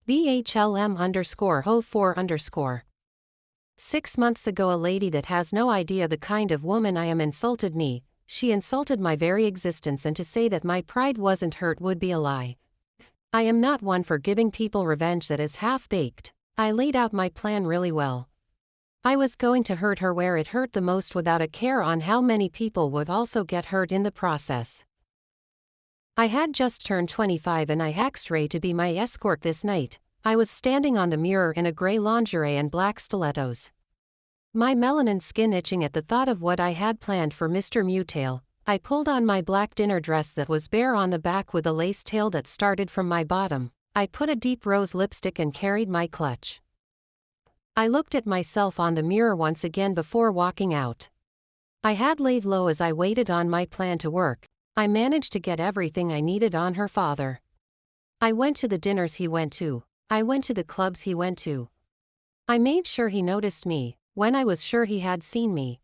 Bhlm_04_. 6 months ago, a lady that has no idea the kind of woman I am insulted me. She insulted my very existence, and to say that my pride wasn't hurt would be a lie. I am not one for giving people revenge that is half-baked. I laid out my plan really well. I was going to hurt her where it hurt the most without a care on how many people would also get hurt in the process. I had just turned 25 and I asked Ray to be my escort this night. I was standing on the mirror in a gray lingerie and black stilettos. My melanin skin itching at the thought of what I had planned for Mr. Mutail. I pulled on my black dinner dress that was bare on the back with a lace tail that started from my bottom. I put a deep rose lipstick and carried my clutch. I looked at myself on the mirror once again before walking out. I had laid low as I waited on my plan to work. I managed to get everything I needed on her father. I went to the dinners he went to. I went to the clubs he went to. I made sure he noticed me, when I was sure he had seen me.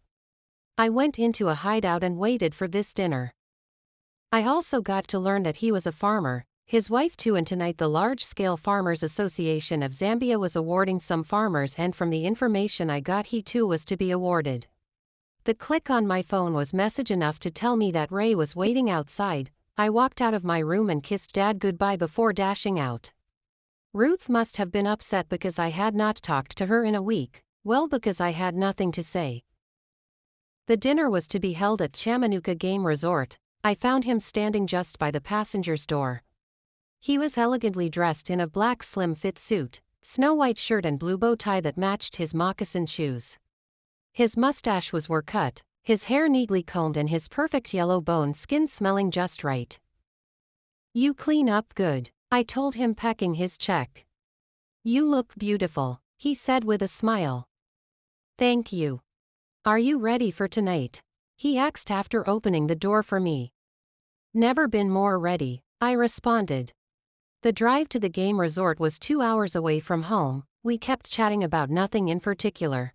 I went into a hideout and waited for this dinner. I also got to learn that he was a farmer, his wife too, and tonight the Large-Scale Farmers Association of Zambia was awarding some farmers, and from the information I got, he too was to be awarded. The click on my phone was message enough to tell me that Ray was waiting outside. I walked out of my room and kissed Dad goodbye before dashing out. Ruth must have been upset because I had not talked to her in a week, well, because I had nothing to say. The dinner was to be held at Chamanuka Game Resort. I found him standing just by the passenger's door. He was elegantly dressed in a black slim-fit suit, snow-white shirt and blue bow tie that matched his moccasin shoes. His mustache was cut, his hair neatly combed, and his perfect yellow bone skin smelling just right. "You clean up good," I told him, pecking his check. "You look beautiful," he said with a smile. "Thank you. Are you ready for tonight?" he asked after opening the door for me. "Never been more ready," I responded. The drive to the game resort was 2 hours away from home. We kept chatting about nothing in particular.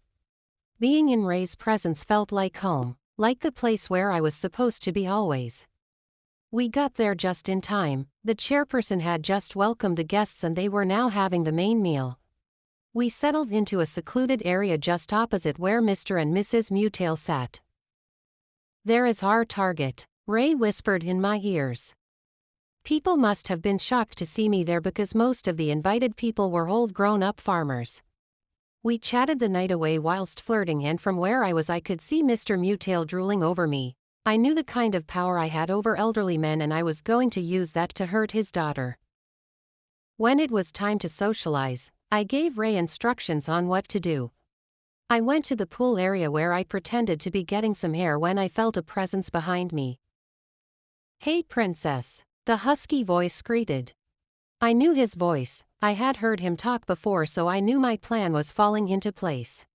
Being in Ray's presence felt like home, like the place where I was supposed to be always. We got there just in time. The chairperson had just welcomed the guests and they were now having the main meal. We settled into a secluded area just opposite where Mr. and Mrs. Mutail sat. "There is our target," Ray whispered in my ears. People must have been shocked to see me there because most of the invited people were old grown-up farmers. We chatted the night away whilst flirting, and from where I was I could see Mr. Mutail drooling over me. I knew the kind of power I had over elderly men, and I was going to use that to hurt his daughter. When it was time to socialize, I gave Ray instructions on what to do. I went to the pool area where I pretended to be getting some air when I felt a presence behind me. "Hey, princess," the husky voice greeted. I knew his voice. I had heard him talk before, so I knew my plan was falling into place.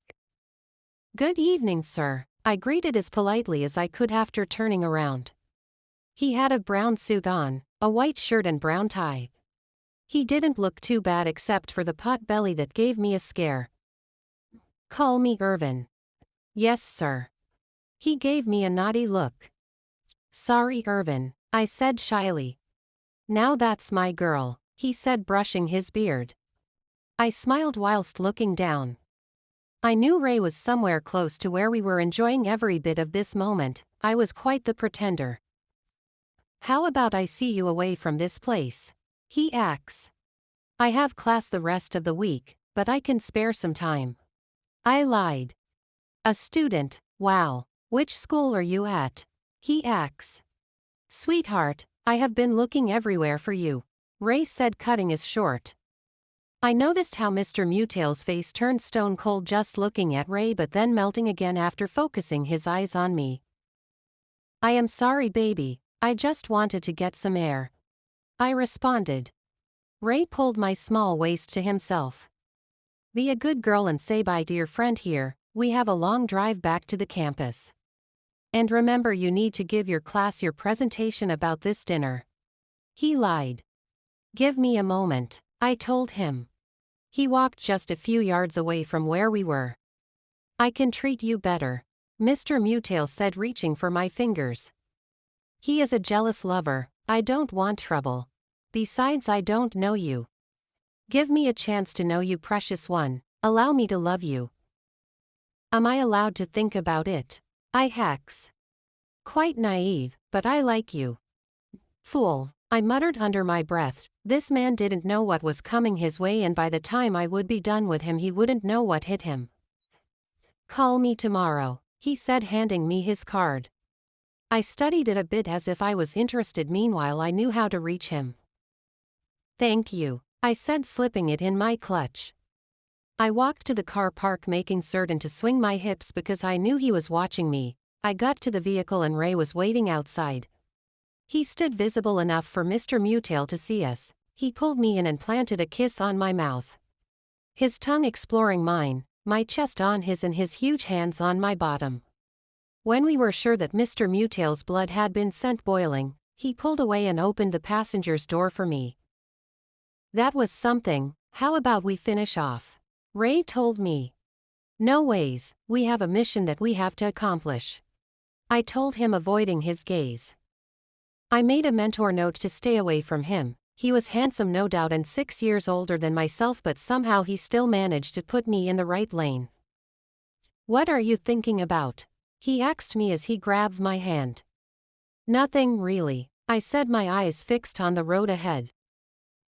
"Good evening, sir," I greeted as politely as I could after turning around. He had a brown suit on, a white shirt and brown tie. He didn't look too bad except for the pot belly that gave me a scare. "Call me Irvin." "Yes, sir." He gave me a naughty look. "Sorry, Irvin," I said shyly. "Now that's my girl," he said, brushing his beard. I smiled whilst looking down. I knew Ray was somewhere close to where we were enjoying every bit of this moment. I was quite the pretender. "How about I see you away from this place?" he asks. "I have class the rest of the week, but I can spare some time." I lied. "A student, wow. Which school are you at?" he asks. "Sweetheart, I have been looking everywhere for you," Ray said, cutting us short. I noticed how Mr. Mutail's face turned stone cold just looking at Ray, but then melting again after focusing his eyes on me. "I am sorry, baby. I just wanted to get some air," I responded. Ray pulled my small waist to himself. "Be a good girl and say bye to your friend here. We have a long drive back to the campus. And remember, you need to give your class your presentation about this dinner." He lied. "Give me a moment," I told him. He walked just a few yards away from where we were. "I can treat you better," Mr. Mutail said, reaching for my fingers. "He is a jealous lover. I don't want trouble. Besides, I don't know you." Give me a chance to know you, precious one. Allow me to love you. Am I allowed to think about it? I hex. Quite naive, but I like you. Fool, I muttered under my breath. This man didn't know what was coming his way, and by the time I would be done with him he wouldn't know what hit him. Call me tomorrow, he said, handing me his card. I studied it a bit as if I was interested. Meanwhile, I knew how to reach him. Thank you, I said, slipping it in my clutch. I walked to the car park, making certain to swing my hips because I knew he was watching me. I got to the vehicle and Ray was waiting outside. He stood visible enough for Mr. Mutail to see us. He pulled me in and planted a kiss on my mouth. His tongue exploring mine, my chest on his and his huge hands on my bottom. When we were sure that Mr. Mutail's blood had been sent boiling, he pulled away and opened the passenger's door for me. That was something. How about we finish off? Ray told me. No ways, we have a mission that we have to accomplish. I told him, avoiding his gaze. I made a mentor note to stay away from him. He was handsome, no doubt, and 6 years older than myself, but somehow he still managed to put me in the right lane. What are you thinking about? He asked me as he grabbed my hand. Nothing really, I said, my eyes fixed on the road ahead.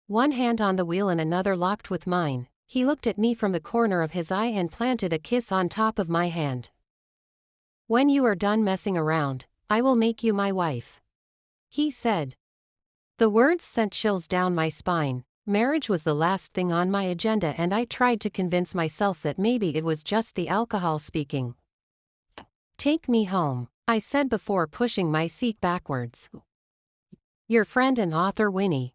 One hand on the wheel and another locked with mine, he looked at me from the corner of his eye and planted a kiss on top of my hand. When you are done messing around, I will make you my wife, he said. The words sent chills down my spine. Marriage was the last thing on my agenda, and I tried to convince myself that maybe it was just the alcohol speaking. Take me home, I said before pushing my seat backwards. Your friend and author Winnie.